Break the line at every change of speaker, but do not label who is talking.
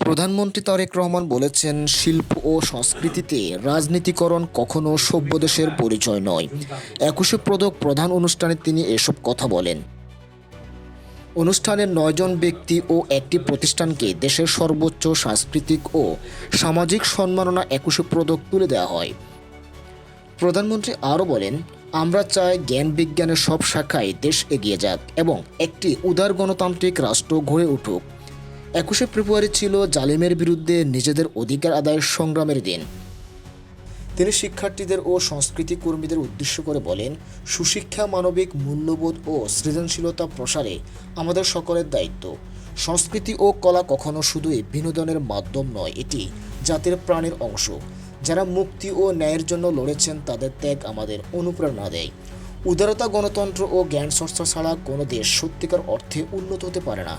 প্রধানমন্ত্রী তারেক রহমান বলেছেন, শিল্প ও সংস্কৃতিতে রাজনীতিকরণ কখনো সভ্য দেশের পরিচয় নয়। ২১শে পদক প্রধান অনুষ্ঠানে তিনি এসব কথা বলেন। অনুষ্ঠানে ৯ জন ব্যক্তি ও একটি প্রতিষ্ঠানকে দেশের সর্বোচ্চ সাংস্কৃতিক ও সামাজিক সম্মাননা ২১শে পদক তুলে দেওয়া হয়। প্রধানমন্ত্রী আরও বলেন, আমরা চাই জ্ঞান বিজ্ঞানের সব শাখায় দেশ এগিয়ে যাক এবং একটি উদার গণতান্ত্রিক রাষ্ট্র গড়ে উঠুক। ২১শে ফেব্রুয়ারি ছিল জালিমের বিরুদ্ধে নিজেদের অধিকার আদায়ের সংগ্রামের দিন। তিনি শিক্ষার্থীদের ও সংস্কৃতি কর্মীদের উদ্দেশ্য করে বলেন, সুশিক্ষা, মানবিক মূল্যবোধ ও সৃজনশীলতা প্রসারে আমাদের সকলের দায়িত্ব। সংস্কৃতি ও কলা কখনো শুধুই বিনোদনের মাধ্যম নয়, এটি জাতির প্রাণের অংশ। যারা মুক্তি ও ন্যায়ের জন্য লড়েছেন তাদের ত্যাগ আমাদের অনুপ্রেরণা দেয়। উদারতা, গণতন্ত্র ও জ্ঞান চর্চা ছাড়া কোনো দেশ সত্যিকার অর্থে উন্নত হতে পারে না।